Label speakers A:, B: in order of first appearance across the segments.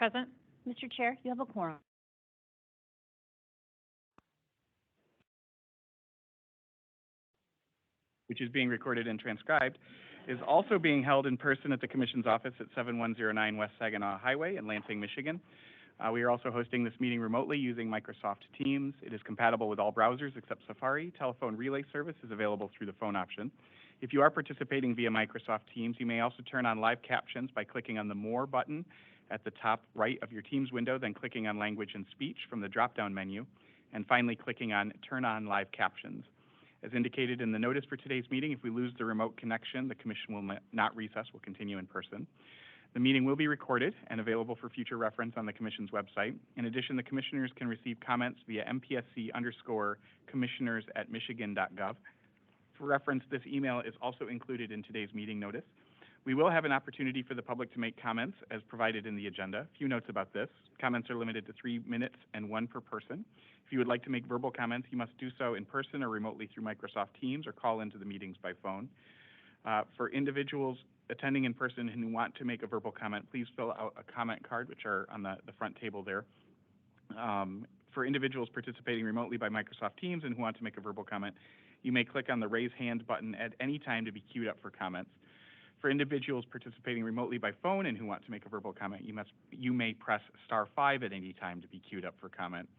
A: Present.
B: Mr. Chair, you have a quorum.
C: Which is being recorded and transcribed, is also being held in person at the Commission's office at 7109 West Saginaw Highway in Lansing, Michigan. We are also hosting this meeting remotely using Microsoft Teams. It is compatible with all browsers except Safari. Telephone relay service is available through the phone option. If you are participating via Microsoft Teams, you may also turn on live captions by clicking on the More button at the top right of your Teams window, then clicking on Language and Speech from the drop-down menu, and finally clicking on Turn on Live Captions. As indicated in the notice for today's meeting, if we lose the remote connection, the Commission will not recess, will continue in person. The meeting will be recorded and available for future reference on the Commission's website. In addition, the Commissioners can receive comments via mpsc_commissioners@michigan.gov. For reference, this email is also included in today's meeting notice. We will have an opportunity for the public to make comments as provided in the agenda. A few notes about this. Comments are limited to 3 minutes and 1 per person. If you would like to make verbal comments, you must do so in person or remotely through Microsoft Teams or call into the meetings by phone. For individuals attending in person who want to make a verbal comment, please fill out a comment card, which are on the front table there. For individuals participating remotely by Microsoft Teams and who want to make a verbal comment, you may click on the raise hand button at any time to be queued up for comments. For individuals participating remotely by phone and who want to make a verbal comment, you may press *5 at any time to be queued up for comment.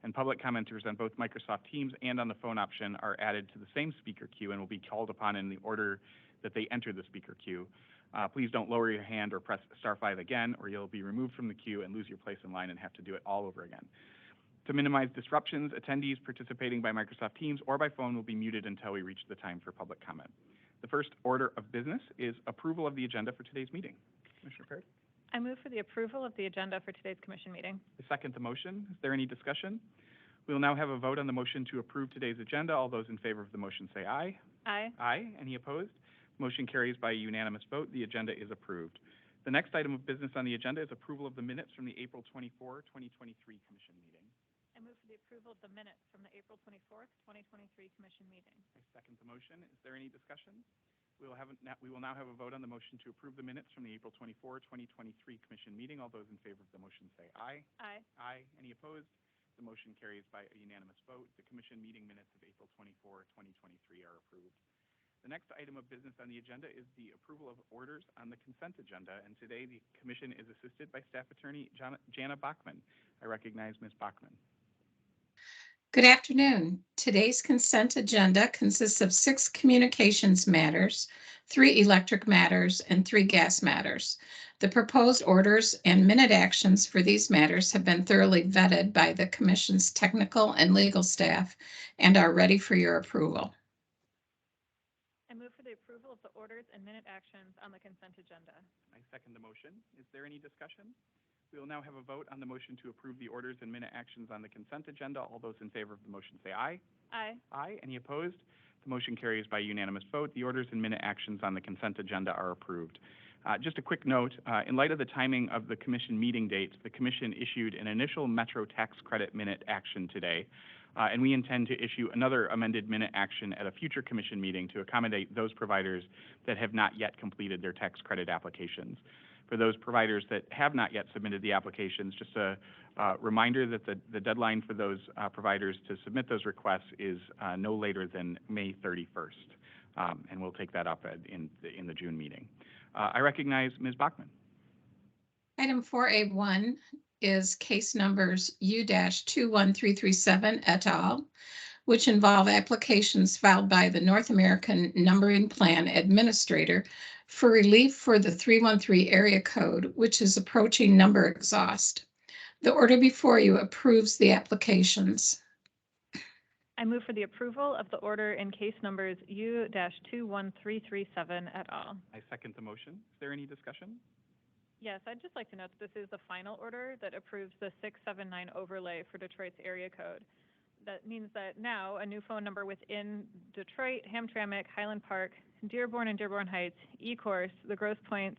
C: And public commenters on both Microsoft Teams and on the phone option are added to the same speaker queue and will be called upon in the order that they enter the speaker queue. Please don't lower your hand or press *5 again, or you'll be removed from the queue and lose your place in line and have to do it all over again. To minimize disruptions, attendees participating by Microsoft Teams or by phone will be muted until we reach the time for public comment. The first order of business is approval of the agenda for today's meeting. Commissioner Perry?
A: I move for the approval of the agenda for today's Commission meeting.
C: I second the motion. Is there any discussion? We will now have a vote on the motion to approve today's agenda. All those in favor of the motion say aye.
A: Aye.
C: Aye. Any opposed? Motion carries by a unanimous vote. The agenda is approved. The next item of business on the agenda is approval of the minutes from the April 24, 2023 Commission meeting.
A: I move for the approval of the minutes from the April 24th, 2023 Commission meeting.
C: I second the motion. Is there any discussion? We will now have a vote on the motion to approve the minutes from the April 24, 2023 Commission meeting. All those in favor of the motion say aye.
A: Aye.
C: Aye. Any opposed? The motion carries by a unanimous vote. The Commission meeting minutes of April 24, 2023 are approved. The next item of business on the agenda is the approval of orders on the consent agenda, and today the Commission is assisted by Staff Attorney Jana Bachman. I recognize Ms. Bachman.
D: Good afternoon. Today's consent agenda consists of 6 communications matters, 3 electric matters, and 3 gas matters. The proposed orders and minute actions for these matters have been thoroughly vetted by the Commission's technical and legal staff and are ready for your approval.
A: I move for the approval of the orders and minute actions on the consent agenda.
C: I second the motion. Is there any discussion? We will now have a vote on the motion to approve the orders and minute actions on the consent agenda. All those in favor of the motion say aye.
A: Aye.
C: Aye. Any opposed? The motion carries by unanimous vote. The orders and minute actions on the consent agenda are approved. Just a quick note, in light of the timing of the Commission meeting dates, the Commission issued an initial Metro tax credit minute action today, and we intend to issue another amended minute action at a future Commission meeting to accommodate those providers that have not yet completed their tax credit applications. For those providers that have not yet submitted the applications, just a reminder that the deadline for those providers to submit those requests is no later than May 31st, and we'll take that up in the June meeting. I recognize Ms. Bachman.
D: Item 4A1 is case numbers U-21337 et al., which involve applications filed by the North American Numbering Plan Administrator for relief for the 313 area code, which is approaching number exhaust. The order before you approves the applications.
A: I move for the approval of the order in case numbers U-21337 et al.
C: I second the motion. Is there any discussion?
A: Yes, I'd just like to note that this is the final order that approves the 679 overlay for Detroit's area code. That means that now a new phone number within Detroit, Hamtramck, Highland Park, Dearborn and Dearborn Heights, Ecorse, the Grosse Pointes,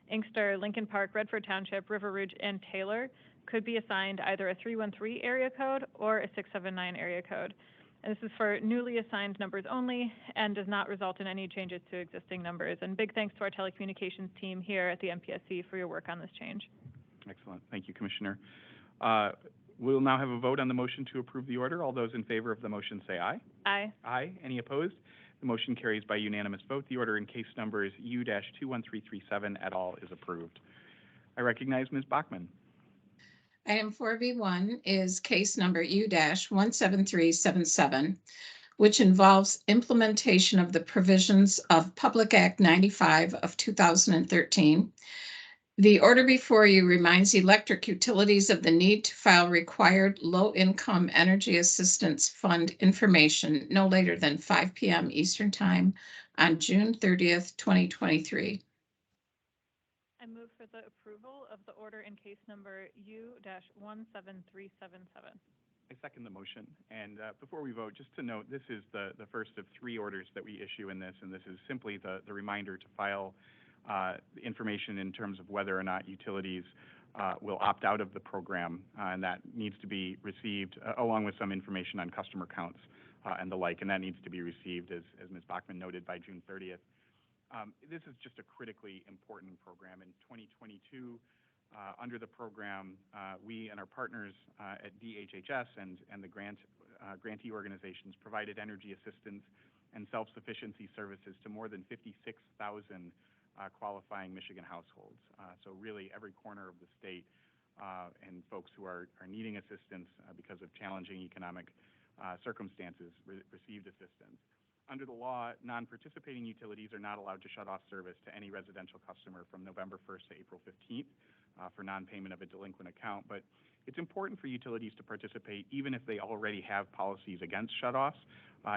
A: Inkster, Lincoln Park, Redford Township, River Rouge, and Taylor could be assigned either a 313 area code or a 679 area code. And this is for newly assigned numbers only and does not result in any changes to existing numbers. And big thanks to our telecommunications team here at the MPSC for your work on this change.
C: Excellent. Thank you, Commissioner. We'll now have a vote on the motion to approve the order. All those in favor of the motion say aye.
A: Aye.
C: Aye. Any opposed? The motion carries by unanimous vote. The order in case numbers U-21337 et al. Is approved. I recognize Ms. Bachman.
D: Item 4B1 is case number U-17377, which involves implementation of the provisions of Public Act 95 of 2013. The order before you reminds electric utilities of the need to file required low-income energy assistance fund information no later than 5 p.m. Eastern Time on June 30th, 2023.
A: I move for the approval of the order in case number U-17377.
C: I second the motion. And before we vote, just to note, this is the first of 3 orders that we issue in this, and this is simply the reminder to file information in terms of whether or not utilities will opt out of the program, and that needs to be received along with some information on customer counts and the like, and that needs to be received, as Ms. Bachman noted, by June 30th. This is just a critically important program. In 2022, under the program, we and our partners at DHHS and the grantee organizations provided energy assistance and self-sufficiency services to more than 56,000 qualifying Michigan households. So really every corner of the state and folks who are needing assistance because of challenging economic circumstances received assistance. Under the law, non-participating utilities are not allowed to shut off service to any residential customer from November 1st to April 15th for non-payment of a delinquent account. But it's important for utilities to participate even if they already have policies against shutoffs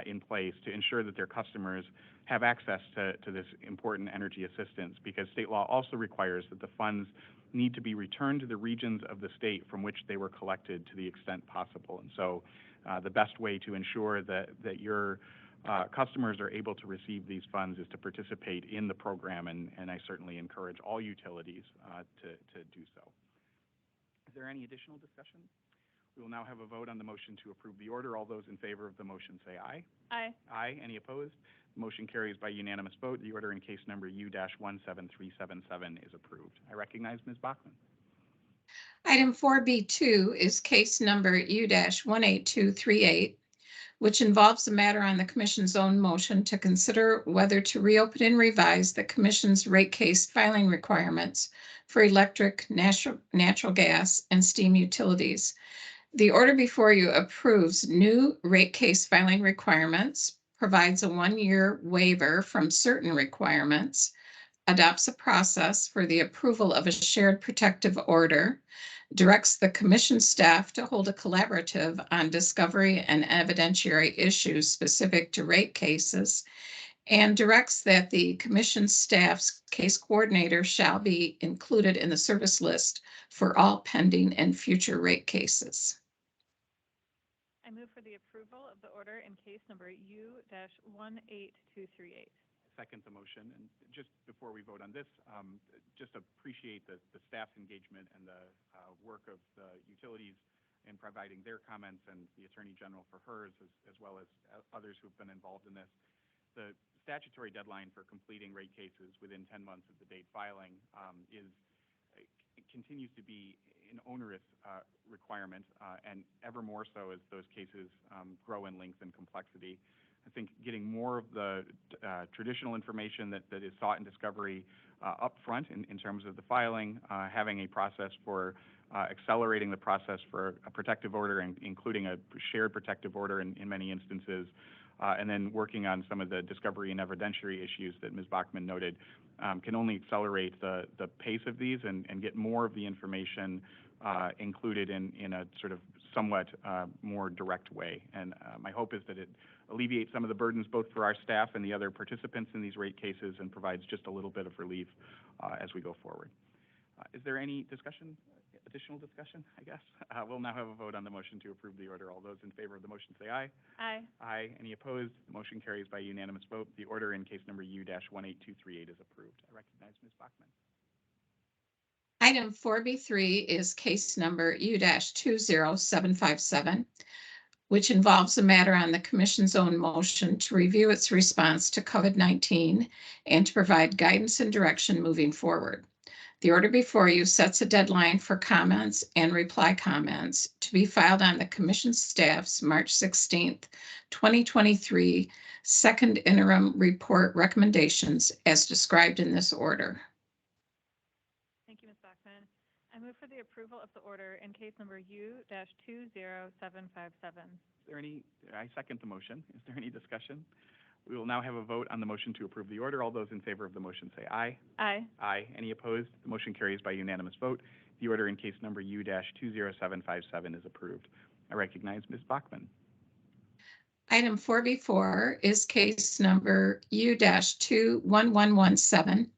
C: in place to ensure that their customers have access to this important energy assistance, because state law also requires that the funds need to be returned to the regions of the state from which they were collected to the extent possible. And so the best way to ensure that your customers are able to receive these funds is to participate in the program, and I certainly encourage all utilities to do so. Is there any additional discussion? We will now have a vote on the motion to approve the order. All those in favor of the motion say aye.
A: Aye.
C: Aye. Any opposed? The motion carries by unanimous vote. The order in case number U-17377 is approved. I recognize Ms. Bachman.
D: Item 4B2 is case number U-18238, which involves a matter on the Commission's own motion to consider whether to reopen and revise the Commission's rate case filing requirements for electric, natural gas, and steam utilities. The order before you approves new rate case filing requirements, provides a 1-year waiver from certain requirements, adopts a process for the approval of a shared protective order, directs the Commission staff to hold a collaborative on discovery and evidentiary issues specific to rate cases, and directs that the Commission staff's case coordinator shall be included in the service list for all pending and future rate cases.
A: I move for the approval of the order in case number U-18238.
C: Second the motion. And just before we vote on this, just appreciate the staff's engagement and the work of the utilities in providing their comments, and the Attorney General for hers, as well as others who've been involved in this. The statutory deadline for completing rate cases within 10 months of the date filing continues to be an onerous requirement, and ever more so as those cases grow in length and complexity. I think getting more of the traditional information that is sought in discovery up front in terms of the filing, having a process for accelerating the process for a protective order, and including a shared protective order in many instances, and then working on some of the discovery and evidentiary issues that Ms. Bachman noted, can only accelerate the pace of these and get more of the information included in a sort of somewhat more direct way. And my hope is that it alleviates some of the burdens both for our staff and the other participants in these rate cases, and provides just a little bit of relief as we go forward. Is there any discussion, additional discussion, I guess? We'll now have a vote on the motion to approve the order. All those in favor of the motion say aye.
A: Aye.
C: Aye. Any opposed? The motion carries by unanimous vote. The order in case number U-18238 is approved. I recognize Ms. Bachman.
D: Item 4B3 is case number U-20757, which involves a matter on the Commission's own motion to review its response to COVID-19 and to provide guidance and direction moving forward. The order before you sets a deadline for comments and reply comments to be filed on the Commission staff's March 16th, 2023 second interim report recommendations as described in this order.
A: Thank you, Ms. Bachman. I move for the approval of the order in case number U-20757.
C: I second the motion. Is there any discussion? We will now have a vote on the motion to approve the order. All those in favor of the motion say aye.
A: Aye.
C: Aye. Any opposed? The motion carries by unanimous vote. The order in case number U-20757 is approved. I recognize Ms. Bachman.
D: Item 4B4 is case number U-21117,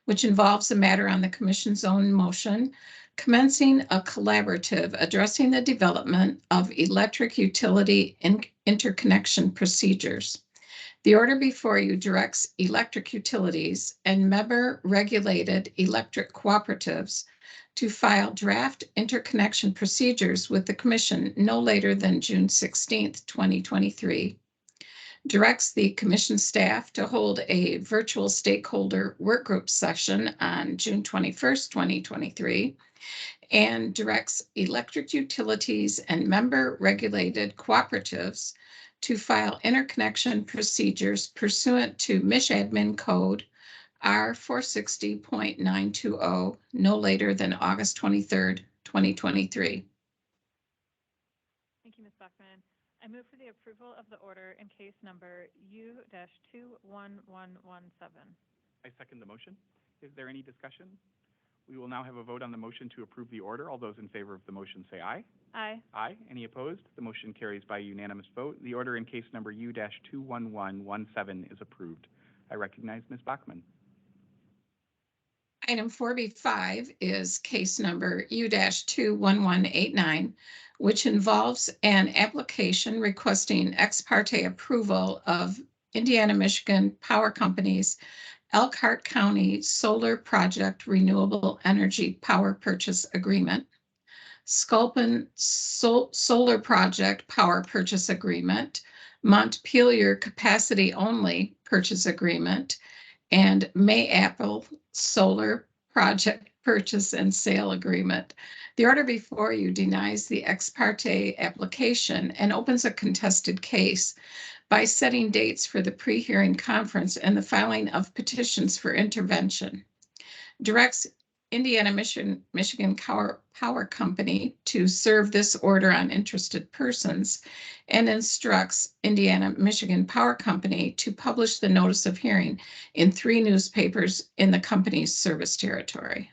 D: which involves a matter on the Commission's own motion, commencing a collaborative addressing the development of electric utility interconnection procedures. The order before you directs electric utilities and member-regulated electric cooperatives to file draft interconnection procedures with the Commission no later than June 16th, 2023. Directs the Commission staff to hold a virtual stakeholder workgroup session on June 21st, 2023, and directs electric utilities and member-regulated cooperatives to file interconnection procedures pursuant to MISH-Admin Code R460.920 no later than August 23rd, 2023.
A: Thank you, Ms. Bachman. I move for the approval of the order in case number U-21117.
C: I second the motion. Is there any discussion? We will now have a vote on the motion to approve the order. All those in favor of the motion say aye.
A: Aye.
C: Aye. Any opposed? The motion carries by unanimous vote. The order in case number U-21117 is approved. I recognize Ms. Bachman.
D: Item 4B5 is case number U-21189, which involves an application requesting ex parte approval of Indiana Michigan Power Company's Elkhart County Solar Project Renewable Energy Power Purchase Agreement, Sculpin Solar Project Power Purchase Agreement, Montpelier Capacity Only Purchase Agreement, and Mayapple Solar Project Purchase and Sale Agreement. The order before you denies the ex parte application and opens a contested case by setting dates for the pre-hearing conference and the filing of petitions for intervention. Directs Indiana Michigan Power Company to serve this order on interested persons and instructs Indiana Michigan Power Company to publish the notice of hearing in 3 newspapers in the company's service territory.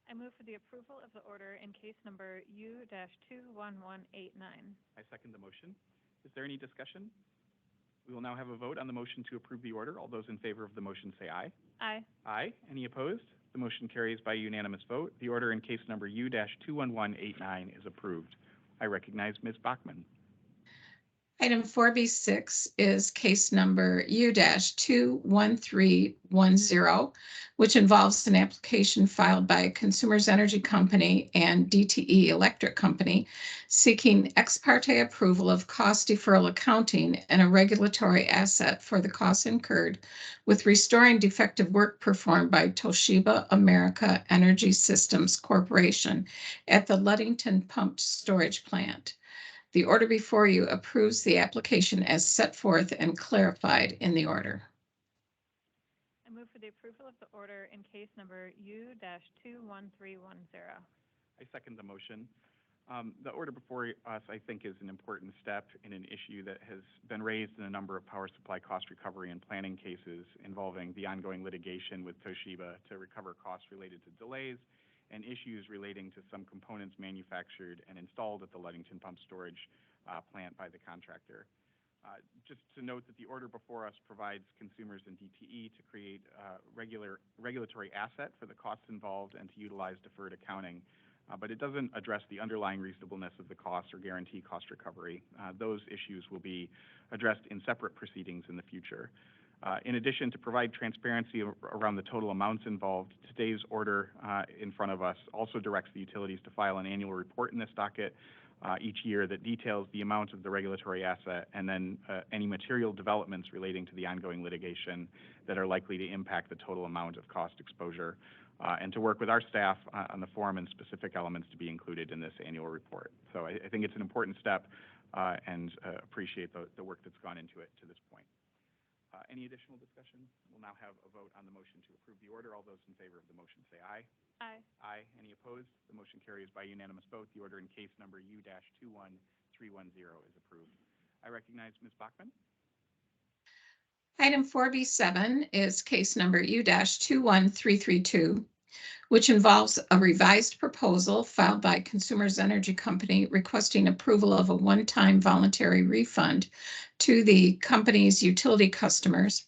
A: I move for the approval of the order in case number U-21189.
C: I second the motion. Is there any discussion? We will now have a vote on the motion to approve the order. All those in favor of the motion say aye.
A: Aye.
C: Aye. Any opposed? The motion carries by unanimous vote. The order in case number U-21189 is approved. I recognize Ms. Bachman.
D: Item 4B6 is case number U-21310, which involves an application filed by Consumers Energy Company and DTE Electric Company seeking ex parte approval of cost deferral accounting and a regulatory asset for the costs incurred with restoring defective work performed by Toshiba America Energy Systems Corporation at the Ludington Pumped Storage Plant. The order before you approves the application as set forth and clarified in the order.
A: I move for the approval of the order in case number U-21310.
C: I second the motion. The order before us, I think, is an important step in an issue that has been raised in a number of power supply cost recovery and planning cases involving the ongoing litigation with Toshiba to recover costs related to delays and issues relating to some components manufactured and installed at the Ludington Pump Storage plant by the contractor. Just to note that the order before us provides consumers and DTE to create a regulatory asset for the costs involved and to utilize deferred accounting, but it doesn't address the underlying reasonableness of the costs or guarantee cost recovery. Those issues will be addressed in separate proceedings in the future. In addition, to provide transparency around the total amounts involved, today's order in front of us also directs the utilities to file an annual report in this docket each year that details the amount of the regulatory asset and then any material developments relating to the ongoing litigation that are likely to impact the total amount of cost exposure, and to work with our staff on the form and specific elements to be included in this annual report. So I think it's an important step and appreciate the work that's gone into it to this point. Any additional discussion? We'll now have a vote on the motion to approve the order. All those in favor of the motion say aye.
A: Aye.
C: Aye. Any opposed? The motion carries by unanimous vote. The order in case number U-21310 is approved. I recognize Ms. Bachman.
D: Item 4B7 is case number U-21332, which involves a revised proposal filed by Consumers Energy Company requesting approval of a one-time voluntary refund to the company's utility customers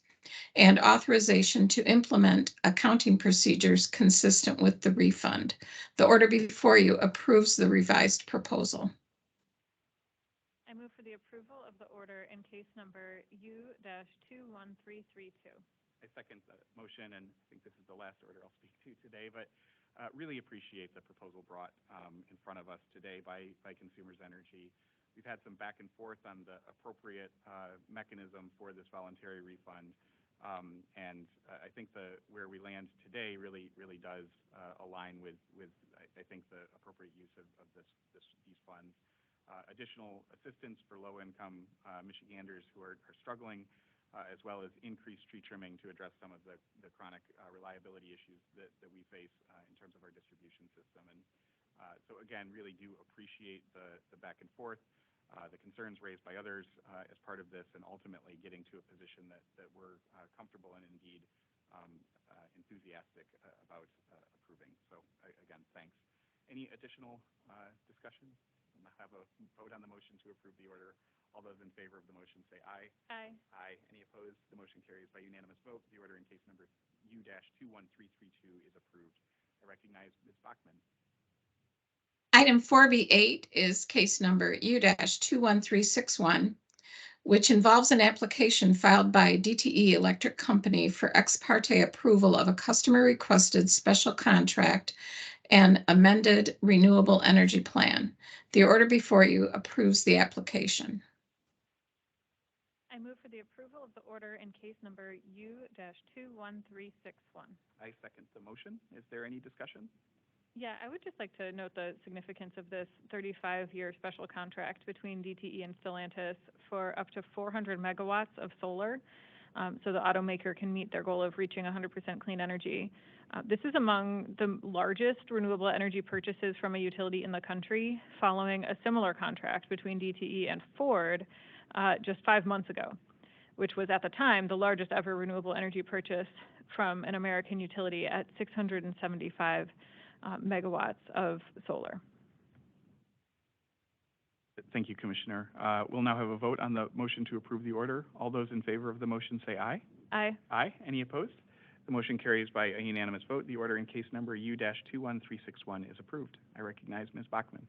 D: and authorization to implement accounting procedures consistent with the refund. The order before you approves the revised proposal.
A: I move for the approval of the order in case number U-21332.
C: I second the motion, and I think this is the last order I'll speak to today, but really appreciate the proposal brought in front of us today by Consumers Energy. We've had some back and forth on the appropriate mechanism for this voluntary refund, and I think where we land today really does align with I think the appropriate use of these funds. Additional assistance for low-income Michiganders who are struggling, as well as increased tree trimming to address some of the chronic reliability issues that we face in terms of our distribution system. And so again, really do appreciate the back and forth, the concerns raised by others as part of this, and ultimately getting to a position that we're comfortable and indeed enthusiastic about approving. So again, thanks. Any additional discussion? We'll have a vote on the motion to approve the order. All those in favor of the motion say aye.
A: Aye.
C: Aye. Any opposed? The motion carries by unanimous vote. The order in case number U-21332 is approved. I recognize Ms. Bachman.
D: Item 4B8 is case number U-21361, which involves an application filed by DTE Electric Company for ex parte approval of a customer-requested special contract and amended renewable energy plan. The order before you approves the application.
A: I move for the approval of the order in case number U-21361.
C: I second the motion. Is there any discussion?
A: Yeah, I would just like to note the significance of this 35-year special contract between DTE and Stellantis for up to 400 megawatts of solar, so the automaker can meet their goal of reaching 100% clean energy. This is among the largest renewable energy purchases from a utility in the country, following a similar contract between DTE and Ford just 5 months ago, which was at the time the largest ever renewable energy purchase from an American utility at 675 megawatts of solar.
C: Thank you, Commissioner. We'll now have a vote on the motion to approve the order. All those in favor of the motion say aye.
A: Aye.
C: Aye. Any opposed? The motion carries by a unanimous vote. The order in case number U-21361 is approved. I recognize Ms. Bachman.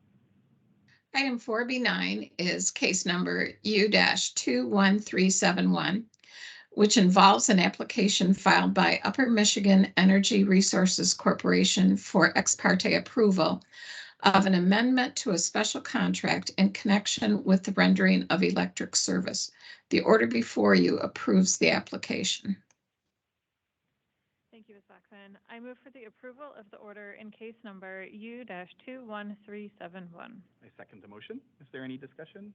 D: Item 4B9 is case number U-21371, which involves an application filed by Upper Michigan Energy Resources Corporation for ex parte approval of an amendment to a special contract in connection with the rendering of electric service. The order before you approves the application.
A: Thank you, Ms. Bachman. I move for the approval of the order in case number U-21371.
C: I second the motion. Is there any discussion?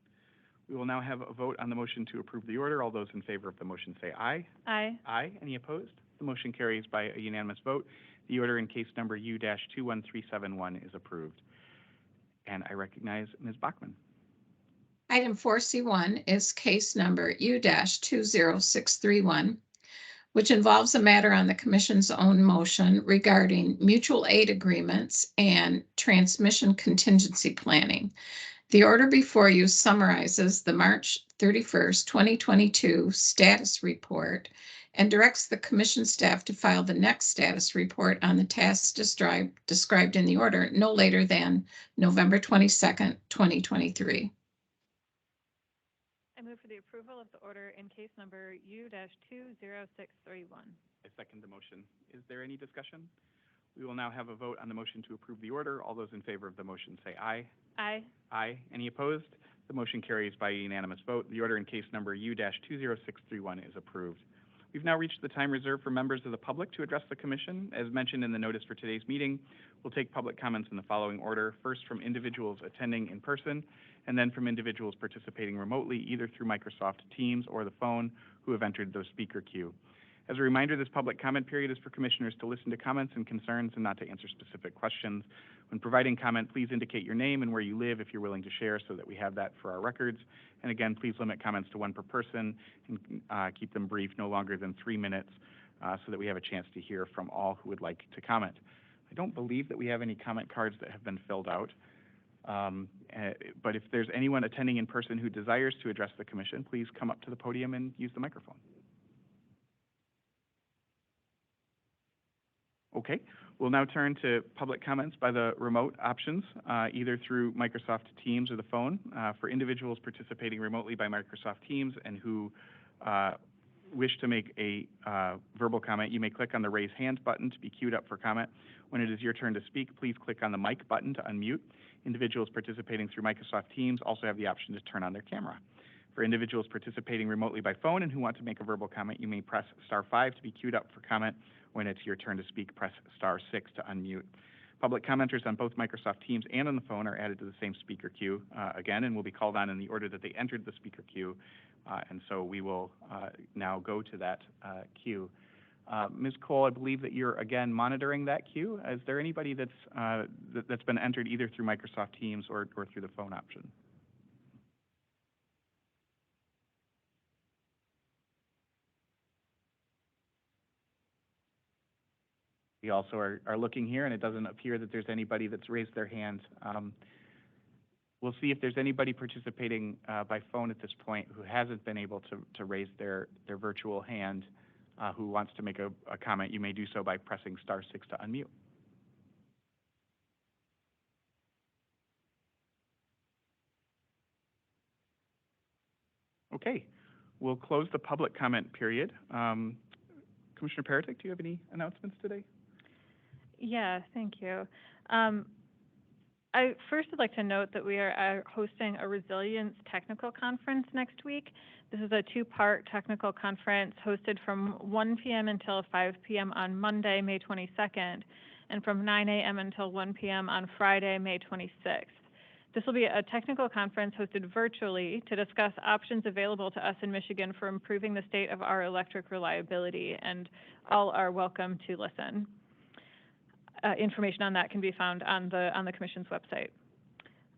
C: We will now have a vote on the motion to approve the order. All those in favor of the motion say aye.
A: Aye.
C: Aye. Any opposed? The motion carries by a unanimous vote. The order in case number U-21371 is approved. And I recognize Ms. Bachman.
D: Item 4C1 is case number U-20631, which involves a matter on the Commission's own motion regarding mutual aid agreements and transmission contingency planning. The order before you summarizes the March 31st, 2022 status report and directs the Commission staff to file the next status report on the tasks described in the order no later than November 22nd, 2023.
A: I move for the approval of the order in case number U-20631.
C: I second the motion. Is there any discussion? We will now have a vote on the motion to approve the order. All those in favor of the motion say aye.
A: Aye.
C: Aye. Any opposed? The motion carries by a unanimous vote. The order in case number U-20631 is approved. We've now reached the time reserved for members of the public to address the commission. As mentioned in the notice for today's meeting, we'll take public comments in the following order. First from individuals attending in person, and then from individuals participating remotely, either through Microsoft Teams or the phone, who have entered the speaker queue. As a reminder, this public comment period is for commissioners to listen to comments and concerns and not to answer specific questions. When providing comment, please indicate your name and where you live if you're willing to share so that we have that for our records. And again, please limit comments to one per person and keep them brief, no longer than 3 minutes, so that we have a chance to hear from all who would like to comment. I don't believe that we have any comment cards that have been filled out. But if there's anyone attending in person who desires to address the commission, please come up to the podium and use the microphone. Okay, we'll now turn to public comments by the remote options, either through Microsoft Teams or the phone. For individuals participating remotely by Microsoft Teams and who wish to make a verbal comment, you may click on the raise hand button to be queued up for comment. When it is your turn to speak, please click on the mic button to unmute. Individuals participating through Microsoft Teams also have the option to turn on their camera. For individuals participating remotely by phone and who want to make a verbal comment, you may press *5 to be queued up for comment. When it's your turn to speak, press *6 to unmute. Public commenters on both Microsoft Teams and on the phone are added to the same speaker queue again, and will be called on in the order that they entered the speaker queue. And so we will now go to that queue. Ms. Cole, I believe that you're again monitoring that queue. Is there anybody that's been entered either through Microsoft Teams or through the phone option? We also are looking here, and it doesn't appear that there's anybody that's raised their hand. We'll see if there's anybody participating by phone at this point who hasn't been able to raise their virtual hand, who wants to make a comment. You may do so by pressing *6 to unmute. Okay, we'll close the public comment period. Commissioner Peretick, do you have any announcements today?
A: Yeah, thank you. I first would like to note that we are hosting a resilience technical conference next week. This is a 2-part technical conference hosted from 1 p.m. until 5 p.m. on Monday, May 22nd, and from 9 a.m. until 1 p.m. on Friday, May 26th. This will be a technical conference hosted virtually to discuss options available to us in Michigan for improving the state of our electric reliability, and all are welcome to listen. Information on that can be found on the Commission's website.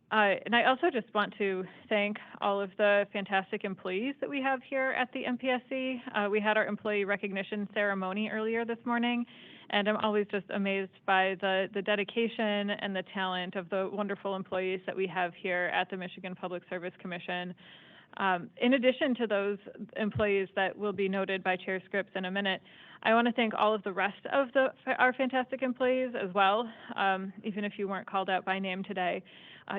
A: And I also just want to thank all of the fantastic employees that we have here at the MPSC. We had our employee recognition ceremony earlier this morning, and I'm always just amazed by the dedication and the talent of the wonderful employees that we have here at the Michigan Public Service Commission. In addition to those employees that will be noted by Chair Scripps in a minute, I want to thank all of the rest of our fantastic employees as well, even if you weren't called out by name today.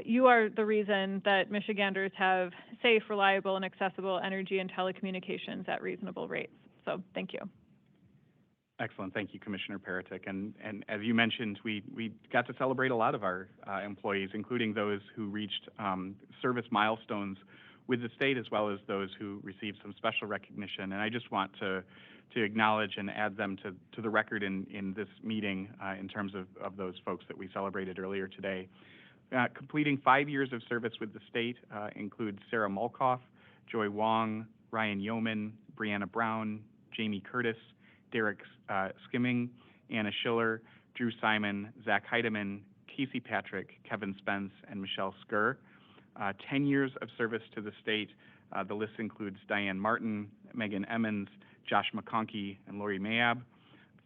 A: You are the reason that Michiganders have safe, reliable, and accessible energy and telecommunications at reasonable rates. So thank you.
C: Excellent. Thank you, Commissioner Peretick. And as you mentioned, we got to celebrate a lot of our employees, including those who reached service milestones with the state, as well as those who received some special recognition. And I just want to acknowledge and add them to the record in this meeting in terms of those folks that we celebrated earlier today. Completing 5 years of service with the state includes Sarah Mulkoff, Joy Wong, Ryan Yeoman, Brianna Brown, Jamie Curtis, Derek Skimming, Anna Schiller, Drew Simon, Zach Heidemann, Casey Patrick, Kevin Spence, and Michelle Skur. 10 years of service to the state. The list includes Diane Martin, Megan Emmons, Josh McConkey, and Lori Mayab.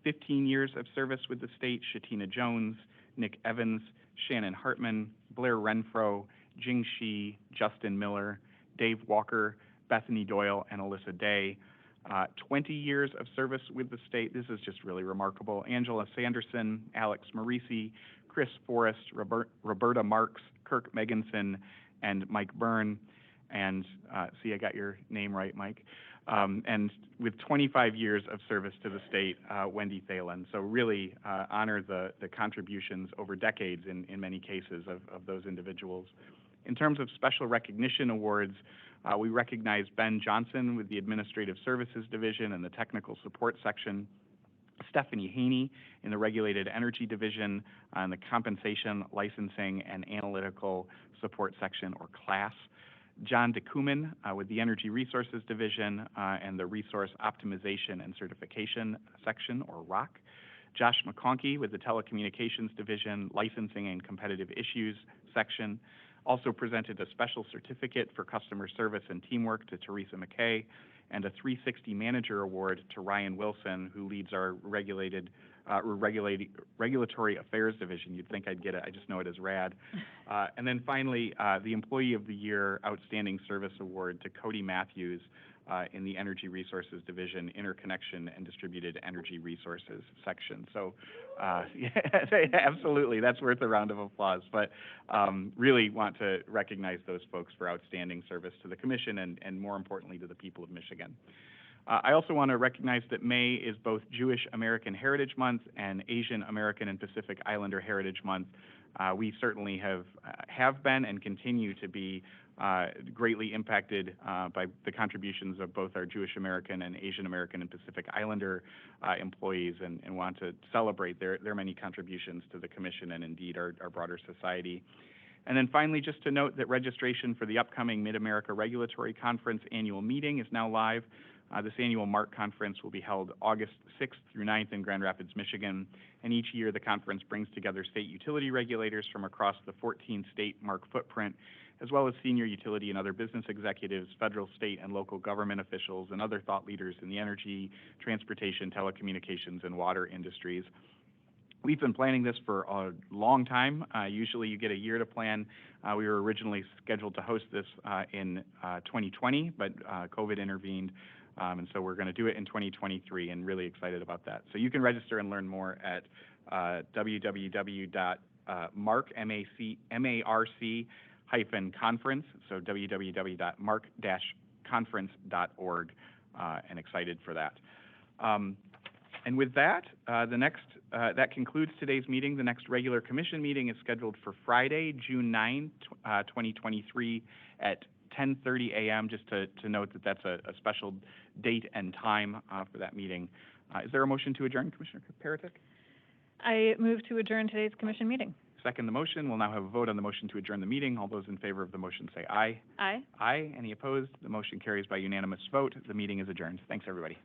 C: 15 years of service with the state, Shatina Jones, Nick Evans, Shannon Hartman, Blair Renfro, Jing Shi, Justin Miller, Dave Walker, Bethany Doyle, and Alyssa Day. 20 years of service with the state. This is just really remarkable. Angela Sanderson, Alex Marisi, Chris Forrest, Roberta Marks, Kirk Meganson, and Mike Byrne. And see, I got your name right, Mike. and with 25 years of service to the state, Wendy Thalen. So really honor the contributions over decades in many cases of those individuals. In terms of special recognition awards, we recognize Ben Johnson with the Administrative Services Division and the Technical Support Section, Stephanie Haney in the Regulated Energy Division and the Compensation, Licensing, and Analytical Support Section, or CLASS, John DeKuman with the Energy Resources Division and the Resource Optimization and Certification Section, or ROC, Josh McConkey with the Telecommunications Division, Licensing and Competitive Issues Section. Also presented a special certificate for customer service and teamwork to Teresa McKay, and a 360 Manager Award to Ryan Wilson, who leads our Regulatory Affairs Division. You'd think I'd get it, I just know it as RAD. And then finally, the Employee of the Year Outstanding Service Award to Cody Matthews in the Energy Resources Division, Interconnection and Distributed Energy Resources section. So yeah, absolutely, that's worth a round of applause. But really want to recognize those folks for outstanding service to the Commission and more importantly to the people of Michigan. I also want to recognize that May is both Jewish American Heritage Month and Asian American and Pacific Islander Heritage Month. We certainly have been and continue to be greatly impacted by the contributions of both our Jewish American and Asian American and Pacific Islander employees, and want to celebrate their many contributions to the Commission and indeed our broader society. And then finally, just to note that registration for the upcoming Mid-America Regulatory Conference annual meeting is now live. This annual MARC conference will be held August 6th through 9th in Grand Rapids, Michigan. And each year the conference brings together state utility regulators from across the 14-state MARC footprint, as well as senior utility and other business executives, federal, state, and local government officials, and other thought leaders in the energy, transportation, telecommunications, and water industries. We've been planning this for a long time. Usually you get a year to plan. We were originally scheduled to host this in 2020, but COVID intervened. And so we're going to do it in 2023, and really excited about that. So you can register and learn more at www.marc-conference, so www.marc-conference.org, and excited for that. And with that, that concludes today's meeting. The next regular Commission meeting is scheduled for Friday, June 9, 2023 at 10:30 a.m. Just to note that that's a special date and time for that meeting. Is there a motion to adjourn, Commissioner Peretick?
A: I move to adjourn today's Commission meeting.
C: Second the motion. We'll now have a vote on the motion to adjourn the meeting. All those in favor of the motion say aye.
A: Aye.
C: Aye. Any opposed? The motion carries by unanimous vote. The meeting is adjourned. Thanks, everybody.